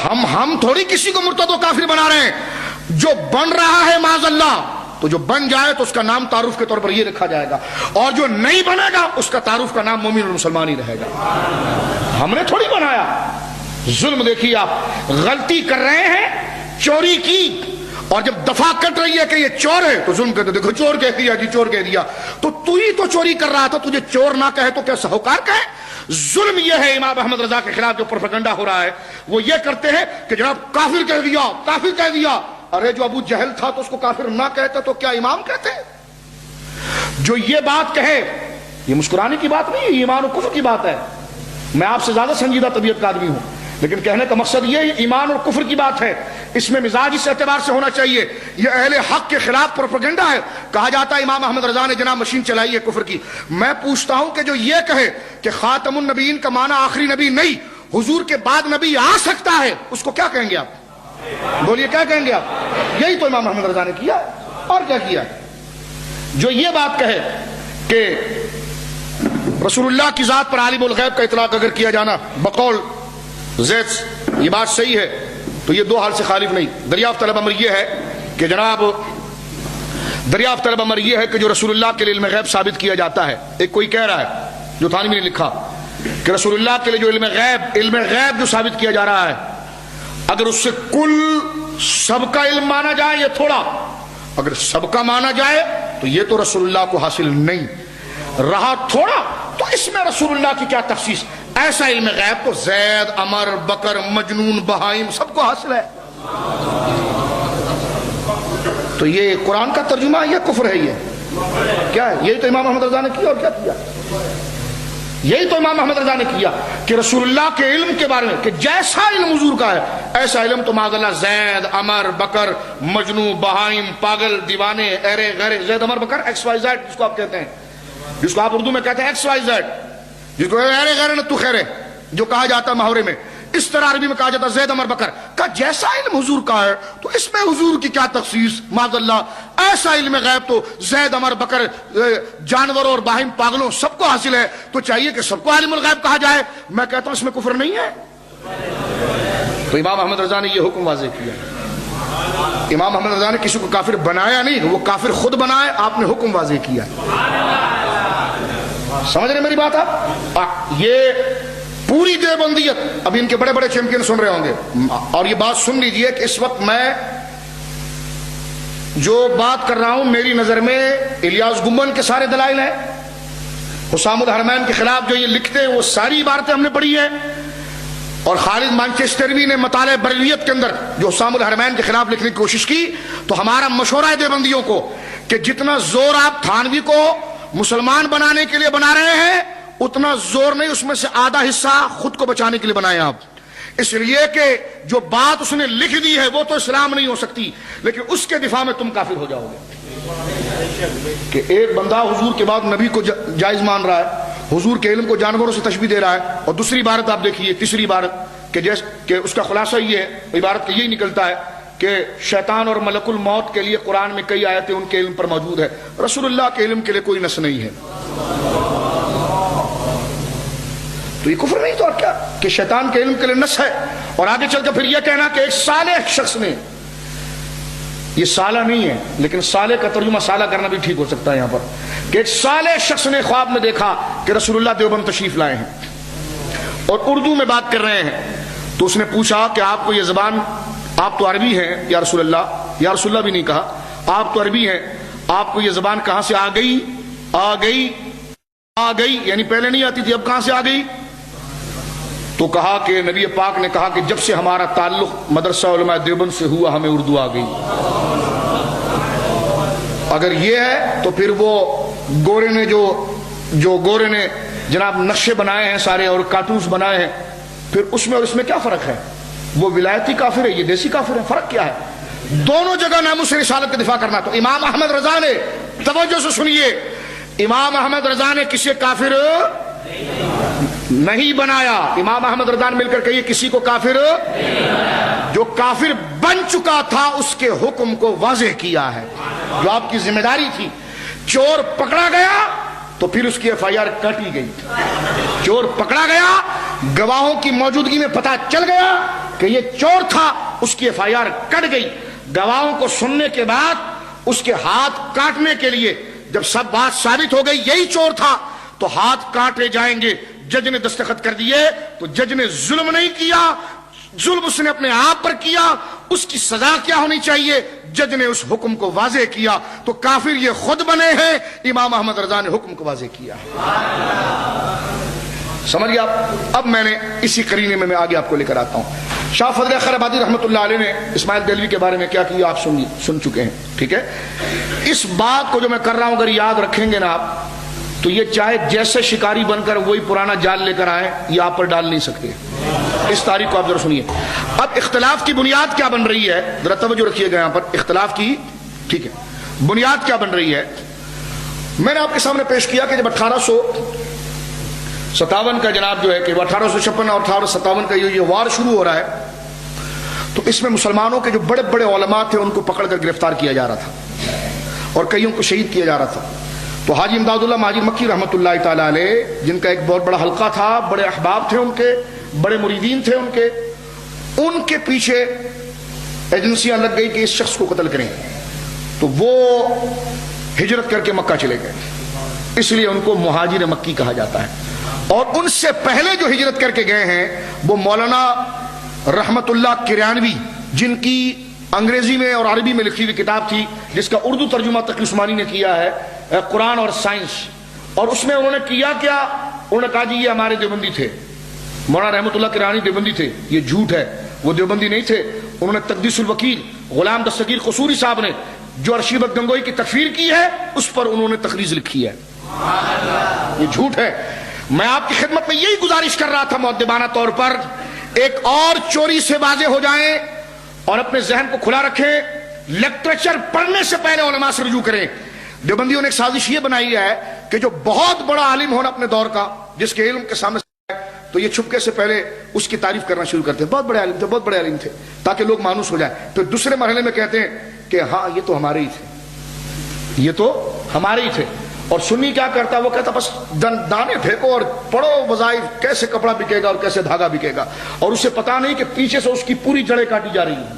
ہم تھوڑی کسی کو مرتد و کافر بنا رہے ہیں، جو بن رہا ہے معاذ اللہ تو جو بن جائے تو اس کا نام تعارف کے طور پر یہ رکھا جائے گا، اور جو نہیں بنے گا اس کا تعارف کا نام مومن اور مسلمان ہی رہے گا۔ ہم نے تھوڑی بنایا۔ ظلم دیکھیے، آپ غلطی کر رہے ہیں، چوری کی، اور جب دفاع کٹ رہی ہے کہ یہ چور ہے تو ظلم کہتے دیکھو چور کہہ دیا جی، چور کہہ دیا، تو ہی تو چوری کر رہا تھا، تجھے چور نہ کہے تو کیا سہوکار کہے؟ ظلم یہ ہے امام احمد رضا کے خلاف جو پروپیگنڈا ہو رہا ہے، وہ یہ کرتے ہیں کہ جناب کافر کہہ دیا، کافر کہہ دیا۔ ارے جو ابو جہل تھا تو اس کو کافر نہ کہتے تو کیا امام کہتے؟ جو یہ بات کہے، یہ مسکرانے کی بات نہیں، یہ ایمان و کفر کی بات ہے۔ میں آپ سے زیادہ سنجیدہ طبیعت کا آدمی ہوں، لیکن کہنے کا مقصد یہ ایمان اور کفر کی بات ہے، اس میں مزاج اس اعتبار سے ہونا چاہیے۔ یہ اہل حق کے خلاف پروپیگنڈا ہے۔ کہا جاتا ہے امام احمد رضا نے جناب مشین چلائی ہے کفر کی۔ میں پوچھتا ہوں کہ جو یہ کہے کہ خاتم النبیین کا معنی آخری نبی نہیں، حضور کے بعد نبی آ سکتا ہے، اس کو کیا کہیں گے آپ؟ بولیے کیا کہیں گے آپ؟ یہی تو امام احمد رضا نے کیا، اور کیا کیا؟ جو یہ بات کہے کہ رسول اللہ کی ذات پر عالم الغیب کا اطلاق اگر کیا جانا بقول زید یہ بات صحیح ہے تو یہ دو حال سے خالف نہیں۔ دریافت طلب امر یہ ہے کہ جناب دریافت طلب امر یہ ہے کہ جو رسول اللہ کے لیے علم غیب ثابت کیا جاتا ہے، ایک کوئی کہہ رہا ہے جو تھانوی نے لکھا کہ رسول اللہ کے لیے جو علم غیب جو ثابت کیا جا رہا ہے، اگر اس سے کل سب کا علم مانا جائے یا تھوڑا، اگر سب کا مانا جائے تو یہ تو رسول اللہ کو حاصل نہیں رہا، تھوڑا تو اس میں رسول اللہ کی کیا تخصیص؟ ایسا علم غیب تو زید، عمر، بکر، مجنون، بہائم سب کو حاصل ہے۔ تو یہ قرآن کا ترجمہ ہے یا کفر ہے؟ یہ کیا ہے؟ یہی تو امام احمد رضا نے کیا، اور کیا کیا؟ یہی تو امام احمد رضا نے کیا کہ رسول اللہ کے علم کے بارے میں کہ جیسا علم حضور کا ہے ایسا علم تو معاذ اللہ زید، عمر، بکر، مجنون، بہائم، پاگل، دیوانے، ایرے غیرے، زید، عمر، بکر، ایکس وائی زیڈ جس کو آپ کہتے ہیں، جس کو آپ اردو میں کہتے ہیں ایکس وائی زیڈ، جس کو ایرے غیرے نہ تو خیرے جو کہا جاتا ہے محاورے میں، اس طرح عربی میں کہا جاتا ہے زید، عمر، بکر کا جیسا علم حضور کا ہے تو اس میں حضور کی کیا تخصیص؟ معاذ اللہ ایسا علم غیب تو زید، عمر، بکر، جانوروں اور باہم، پاگلوں سب کو حاصل ہے، تو چاہیے کہ سب کو عالم الغیب کہا جائے۔ میں کہتا ہوں اس میں کفر نہیں ہے۔ تو امام احمد رضا نے یہ حکم واضح کیا۔ امام احمد رضا نے کسی کو کافر بنایا نہیں، وہ کافر خود بنائے، آپ نے حکم واضح کیا۔ سمجھ رہے میری بات آپ؟ یہ پوری دیوبندیت، اب ان کے بڑے بڑے چیمپئن سن رہے ہوں گے، اور یہ بات سن لیجئے کہ اس وقت میں جو بات کر رہا ہوں میری نظر میں الیاس گنبد کے سارے دلائل ہیں، حسام الحرمین کے خلاف جو یہ لکھتے ہیں وہ ساری عبارتیں ہم نے پڑھی ہیں، اور خالد مانچسٹروی نے مطالعہ بریلیت کے اندر جو حسام الحرمین کے خلاف لکھنے کی کوشش کی، تو ہمارا مشورہ ہے دیوبندیوں کو کہ جتنا زور آپ تھانوی کو مسلمان بنانے کے لیے بنا رہے ہیں اتنا زور نہیں، اس میں سے آدھا حصہ خود کو بچانے کے لیے بنائیں آپ، اس لیے کہ جو بات اس نے لکھ دی ہے وہ تو اسلام نہیں ہو سکتی، لیکن اس کے دفاع میں تم کافر ہو جاؤ گے۔ کہ ایک بندہ حضور کے بعد نبی کو جائز مان رہا ہے، حضور کے علم کو جانوروں سے تشبیہ دے رہا ہے، اور دوسری عبارت آپ دیکھیے، تیسری عبارت کہ اس کا خلاصہ یہ ہے، عبارت کا یہی نکلتا ہے کہ شیطان اور ملک الموت کے لیے قرآن میں کئی آیتیں ان کے علم پر موجود ہے، رسول اللہ کے علم کے لیے کوئی نص نہیں ہے۔ تو یہ کفر نہیں تو اور کیا کہ شیطان کے علم کے لیے نص ہے؟ اور آگے چل کے پھر یہ کہنا کہ ایک صالح شخص نے، یہ صالح نہیں ہے لیکن صالح کا ترجمہ صالح کرنا بھی ٹھیک ہو سکتا ہے یہاں پر، کہ ایک صالح شخص نے خواب میں دیکھا کہ رسول اللہ دیوبند تشریف لائے ہیں اور اردو میں بات کر رہے ہیں، تو اس نے پوچھا کہ آپ کو یہ زبان، آپ تو عربی ہیں یا رسول اللہ، یا رسول اللہ بھی نہیں کہا، آپ تو عربی ہیں، آپ کو یہ زبان کہاں سے آ گئی؟ آ گئی آ گئی یعنی پہلے نہیں آتی تھی، اب کہاں سے آ گئی؟ تو کہا کہ نبی پاک نے کہا کہ جب سے ہمارا تعلق مدرسہ علماء دیوبند سے ہوا ہمیں اردو آ گئی۔ اگر یہ ہے تو پھر وہ گورے نے جو گورے نے جناب نقشے بنائے ہیں سارے اور کارٹونز بنائے ہیں، پھر اس میں اور اس میں کیا فرق ہے؟ وہ ولایتی کافر ہے، یہ دیسی کافر ہے، فرق کیا ہے؟ دونوں جگہ ناموس رسالت کا دفاع کرنا۔ تو امام احمد رضا نے، توجہ سے سنیے، امام احمد رضا نے کسی کافر نہیں بنایا، امام احمد رضا نے مل کر کہیے کسی کو کافر، جو کافر بن چکا تھا اس کے حکم کو واضح کیا ہے، جو آپ کی ذمہ داری تھی۔ چور پکڑا گیا تو پھر اس کی ایف آئی آر کاٹی گئی، چور پکڑا گیا، گواہوں کی موجودگی میں پتہ چل گیا کہ یہ چور تھا، اس کی FIR کٹ گئی، گواہوں کو سننے کے بعد اس کے ہاتھ کاٹنے کے لیے جب سب بات ثابت ہو گئی یہی چور تھا تو ہاتھ کاٹے جائیں گے، جج نے دستخط کر دیے تو جج نے ظلم نہیں کیا، ظلم اس نے اپنے آپ پر کیا، اس کی سزا کیا ہونی چاہیے، جج نے اس حکم کو واضح کیا تو کافر یہ خود بنے ہیں، امام احمد رضا نے حکم کو واضح کیا۔ سمجھ گیا آپ؟ اب میں نے اسی قرینے میں آگے آپ کو لے کر آتا ہوں۔ شاہ فضل خیر آبادی رحمۃ اللہ علیہ نے اسماعیل دہلوی کے بارے میں کیا کیا آپ سن چکے ہیں، ٹھیک ہے؟ اس بات کو جو میں کر رہا ہوں اگر یاد رکھیں گے نا آپ تو یہ چاہے جیسے شکاری بن کر وہی پرانا جال لے کر آئے یہ آپ پر ڈال نہیں سکتے۔ اس تاریخ کو آپ ذرا سنیے۔ اب اختلاف کی بنیاد کیا بن رہی ہے، ذرا توجہ رکھیے گا یہاں پر، اختلاف کی ٹھیک ہے بنیاد کیا بن رہی ہے۔ میں نے آپ کے سامنے پیش کیا کہ جب 1857 کا جناب جو ہے کہ 1856 اور 1857 کا یہ وار شروع ہو رہا ہے تو اس میں مسلمانوں کے جو بڑے بڑے علماء تھے ان کو پکڑ کر گرفتار کیا جا رہا تھا اور کئیوں کو شہید کیا جا رہا تھا۔ تو حاجی امداد اللہ مہاجر مکی رحمۃ اللہ تعالی علیہ جن کا ایک بہت بڑا حلقہ تھا، بڑے احباب تھے ان کے، بڑے مریدین تھے ان کے پیچھے ایجنسیاں لگ گئی کہ اس شخص کو قتل کریں، تو وہ ہجرت کر کے مکہ چلے گئے، اس لیے ان کو مہاجر مکی کہا جاتا ہے۔ اور ان سے پہلے جو ہجرت کر کے گئے ہیں وہ مولانا رحمت اللہ کریانوی، جن کی انگریزی میں اور عربی میں لکھی ہوئی کتاب تھی جس کا اردو ترجمہ تقی عثمانی نے کیا ہے، قرآن اور سائنس، اور اس میں انہوں نے کیا انہوں نے کہا جی یہ ہمارے دیوبندی تھے، مولانا رحمت اللہ کریانوی دیوبندی تھے، یہ جھوٹ ہے، وہ دیوبندی نہیں تھے۔ انہوں نے تقدیس الوکیل غلام دستگیر قصوری صاحب نے جو ارشیبت گنگوئی کی تکفیر کی ہے اس پر انہوں نے تخریج لکھی ہے، یہ جھوٹ ہے۔ میں آپ کی خدمت میں یہی گزارش کر رہا تھا مؤدبانہ طور پر، ایک اور چوری سے واضح ہو جائیں اور اپنے ذہن کو کھلا رکھیں، لٹریچر پڑھنے سے پہلے علماء سے رجوع کریں۔ دیوبندیوں نے ایک سازش یہ بنائی ہے کہ جو بہت بڑا عالم ہونا اپنے دور کا، جس کے علم کے سامنے تو یہ چھپکے سے پہلے اس کی تعریف کرنا شروع کرتے ہیں، بہت بڑے عالم تھے، بہت بڑے عالم تھے، تاکہ لوگ مانوس ہو جائیں۔ پھر دوسرے مرحلے میں کہتے ہیں کہ ہاں یہ تو ہمارے ہی تھے، یہ تو ہمارے ہی تھے۔ اور سنی کیا کرتا، وہ کہتا بس دانے پھینکو اور پڑھو وظائف، کیسے کپڑا بکے گا اور کیسے دھاگا بکے گا، اور اسے پتا نہیں کہ پیچھے سے اس کی پوری جڑیں کاٹی جا رہی ہیں،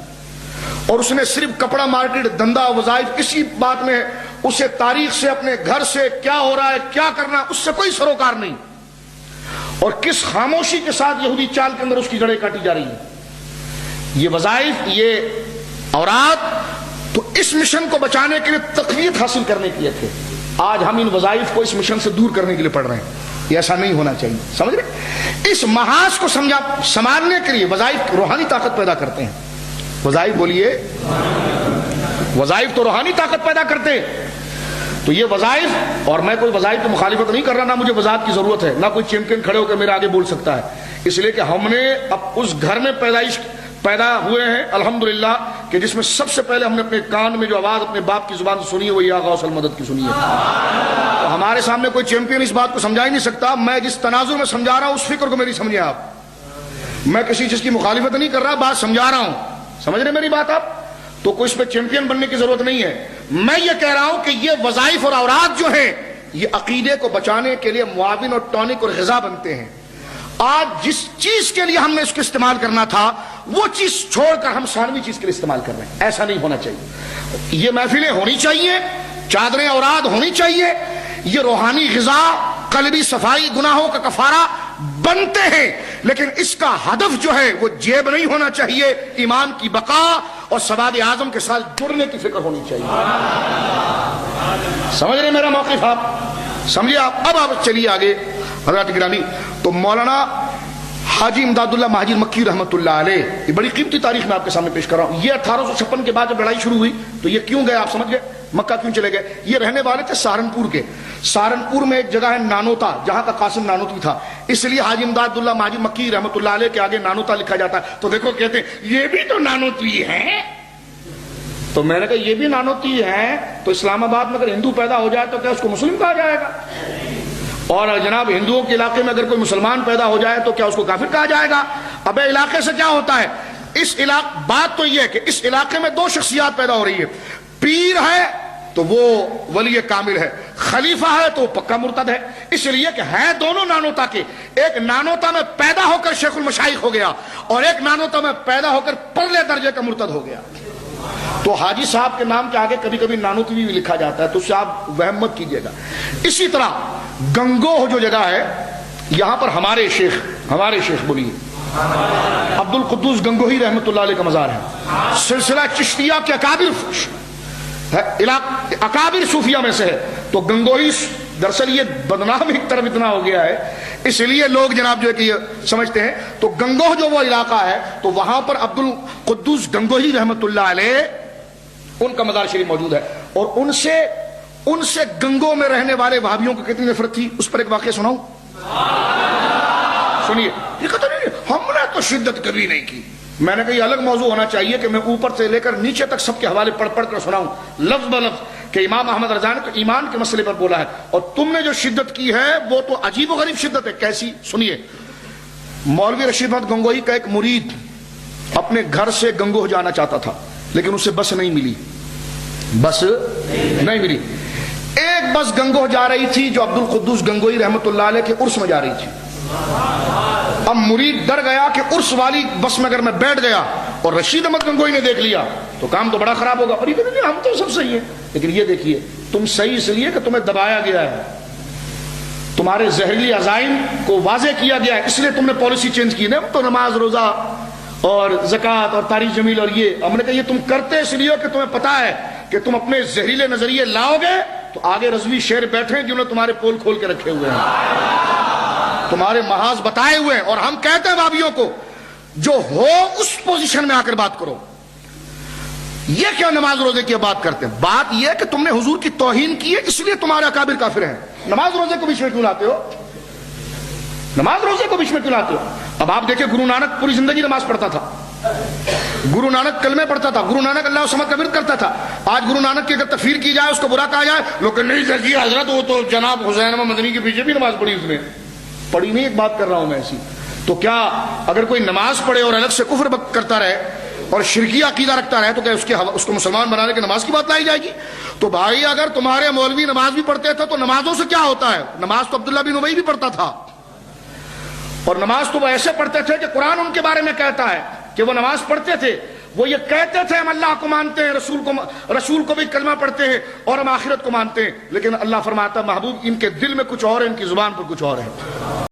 اور اس نے صرف کپڑا مارکیٹ، دھندا، وظائف، کسی بات میں اسے تاریخ سے، اپنے گھر سے کیا ہو رہا ہے، کیا کرنا، اس سے کوئی سروکار نہیں، اور کس خاموشی کے ساتھ یہودی چال کے اندر اس کی جڑیں کاٹی جا رہی ہیں۔ یہ وظائف، یہ اوراد تو اس مشن کو بچانے کے لیے تقویت حاصل کرنے کے لیے تھے، آج ہم ان وظائف کو اس مشن سے دور کرنے کے لیے پڑھ رہے ہیں، یہ ایسا نہیں ہونا چاہیے، سمجھ رہے؟ اس محاذ کو سنبھالنے کے لیے وظائف روحانی طاقت پیدا کرتے ہیں، وظائف بولیے، وظائف تو روحانی طاقت پیدا کرتے ہیں۔ تو یہ وظائف، اور میں کوئی وظائف کی مخالفت نہیں کر رہا، نہ مجھے وضاحت کی ضرورت ہے، نہ کوئی چیمپئن کھڑے ہو کے میرے آگے بول سکتا ہے، اس لیے کہ ہم نے اب اس گھر میں پیدا ہوئے ہیں الحمدللہ کہ جس میں سب سے پہلے ہم نے اپنے کان میں جو آواز اپنے باپ کی زبان سے سنی ہے وہ یا غوث المدد کی سنی ہے۔ تو ہمارے سامنے کوئی چیمپئن اس بات کو سمجھا ہی نہیں سکتا، میں جس تناظر میں سمجھا رہا ہوں اس فکر کو میری سمجھیں آپ، میں کسی چیز کی مخالفت نہیں کر رہا، بات سمجھا رہا ہوں، سمجھ رہے میری بات آپ؟ تو کوئی اس پہ چیمپئن بننے کی ضرورت نہیں ہے، میں یہ کہہ رہا ہوں کہ یہ وظائف اور اوراد جو ہیں یہ عقیدے کو بچانے کے لیے معاون اور ٹونک اور غذا بنتے ہیں۔ آج جس چیز کے لیے ہم نے اس کو استعمال کرنا تھا وہ چیز چھوڑ کر ہم ثانوی چیز کے لیے استعمال کر رہے ہیں، ایسا نہیں ہونا چاہیے۔ یہ محفلیں ہونی چاہیے، چادریں اوراد ہونی چاہیے، یہ روحانی غذا، قلبی صفائی، گناہوں کا کفارہ بنتے ہیں، لیکن اس کا ہدف جو ہے وہ جیب نہیں ہونا چاہیے، ایمان کی بقا اور سواد اعظم کے ساتھ جڑنے کی فکر ہونی چاہیے۔ سمجھ رہے میرا موقف آپ؟ سمجھے آپ؟ اب آپ چلیے آگے حضرات گرامی، تو مولانا حاجی امداد اللہ مہاجر مکی رحمۃ اللہ علیہ، یہ بڑی قیمتی تاریخ میں آپ کے سامنے پیش کر رہا ہوں۔ یہ 1856 کے بعد جب لڑائی شروع ہوئی تو یہ کیوں گئے آپ سمجھ گئے، مکہ کیوں چلے گئے؟ یہ رہنے والے تھے سہارنپور کے، سہارنپور میں ایک جگہ ہے نانوتا جہاں کا قاسم نانوتوی تھا، اس لیے حاجی امداد اللہ مہاجر مکی رحمۃ اللہ علیہ کے آگے نانوتا لکھا جاتا ہے۔ تو دیکھو کہتے ہیں یہ بھی تو نانوتوی ہیں، تو میں نے کہا یہ بھی نانوتوی ہیں تو اسلام آباد میں اگر ہندو پیدا ہو جائے تو کیا اس کو مسلم کہا جائے گا؟ اور جناب ہندوؤں کے علاقے میں اگر کوئی مسلمان پیدا ہو جائے تو کیا اس کو کافر کہا جائے گا؟ ابے علاقے سے کیا ہوتا ہے، اس علاقے بات تو یہ ہے کہ اس علاقے میں دو شخصیات پیدا ہو رہی ہے، پیر ہے تو وہ ولی کامل ہے، خلیفہ ہے تو وہ پکا مرتد ہے، اس لیے کہ ہے دونوں نانوتا کے، ایک نانوتا میں پیدا ہو کر شیخ المشائخ ہو گیا اور ایک نانوتا میں پیدا ہو کر پرلے درجے کا مرتد ہو گیا۔ تو حاجی صاحب کے نام کے آگے کبھی کبھی نانوتوی بھی لکھا جاتا ہے، تو اس سے آپ وہم مت کیجیے گا۔ اسی طرح گنگوہ جو جگہ ہے، یہاں پر ہمارے شیخ بولیے عبد القدوس گنگوہی رحمۃ اللہ علیہ کا مزار ہے، سلسلہ چشتیہ کے اکابر صوفیہ میں سے ہے۔ تو گنگوہی دراصل یہ بدنام ایک طرف اتنا ہو گیا ہے، اس لیے لوگ جناب جو ہے کہ یہ سمجھتے ہیں۔ تو گنگوہ جو وہ علاقہ ہے، تو وہاں پر عبد القدوس گنگوہی رحمۃ اللہ علیہ ان کا مزار شریف موجود ہے، اور ان سے گنگو میں رہنے والے وہابیوں کو کتنی نفرت تھی، اس پر ایک واقعہ سناؤں؟ سنیے، یہ کہتا نہیں ہم نے تو شدت کبھی نہیں کی۔ میں نے کہا یہ الگ موضوع ہونا چاہیے کہ میں اوپر سے لے کر نیچے تک سب کے حوالے پڑھ کر سناؤں لفظ بلفظ کہ امام احمد رضا نے تو ایمان کے مسئلے پر بولا ہے، اور تم نے جو شدت کی ہے وہ تو عجیب و غریب شدت ہے۔ کیسی؟ سنیے، مولوی رشید احمد گنگوہی کا ایک مرید اپنے گھر سے گنگوہ جانا چاہتا تھا، لیکن اسے بس نہیں ملی۔ ایک بس گنگوہ جا رہی تھی جو عبد القدوس گنگوہی رحمۃ اللہ علیہ کے عرس میں جا رہی تھی۔ اب مرید ڈر گیا کہ عرس والی بس میں اگر میں بیٹھ گیا اور رشید احمد گنگوہی نے دیکھ لیا تو کام تو بڑا خراب ہوگا، اور یہ کہتے ہیں ہم تو سب صحیح ہیں۔ لیکن یہ دیکھیے، تم صحیح اس لیے کہ تمہیں دبایا گیا ہے، تمہارے زہریلی عزائم کو واضح کیا گیا ہے، اس لیے تم نے پالیسی چینج کی۔ نہیں تو نماز روزہ اور زکوٰۃ اور تاریخ جمیل، اور یہ ہم نے کہا یہ تم کرتے اس لیے کہ تمہیں پتا ہے کہ تم اپنے زہریلے نظریے لاؤ گے تو آگے رضوی شیر بیٹھے ہیں جنہوں نے تمہارے پول کھول کے رکھے ہوئے ہیں، تمہارے محاذ بتائے ہوئے ہیں۔ اور ہم کہتے ہیں وہابیوں کو جو ہو اس پوزیشن میں آ کر بات کرو۔ یہ کیا نماز روزے کی بات کرتے ہیں؟ بات یہ ہے کہ تم نے حضور کی توہین کی ہے، اس لیے تمہارے اکابر کافر ہیں۔ نماز روزے کو بیچ میں کیوں لاتے ہو؟ اب آپ دیکھیں گرو نانک پوری زندگی نماز پڑھتا تھا، گرو نانک کلمے پڑھتا تھا، گرو نانک اللہ سمت کا ورد کرتا تھا۔ آج گرو نانک کی اگر تکفیر کی جائے، اس کو برا کہا جائے، لوگ کہ نہیں جی حضرت وہ تو جناب حسین مدنی کے پیچھے بھی نماز پڑھی، اس نے پڑھی نہیں، ایک بات کر رہا ہوں میں ایسی۔ تو کیا اگر کوئی نماز پڑھے اور الگ سے کفر کرتا رہے اور شرکی عقیدہ رکھتا رہے تو کیا اس کو مسلمان بنانے کے نماز کی بات لائی جائے گی؟ تو بھائی اگر تمہارے مولوی نماز بھی پڑھتے تھے تو نمازوں سے کیا ہوتا ہے؟ نماز تو عبداللہ بن ابی بھی پڑھتا تھا، اور نماز تو وہ ایسے پڑھتے تھے کہ قرآن ان کے بارے میں کہتا ہے کہ وہ نماز پڑھتے تھے، وہ یہ کہتے تھے ہم اللہ کو مانتے ہیں، رسول کو بھی کلمہ پڑھتے ہیں اور ہم آخرت کو مانتے ہیں، لیکن اللہ فرماتا محبوب ان کے دل میں کچھ اور ہے، ان کی زبان پر کچھ اور ہے۔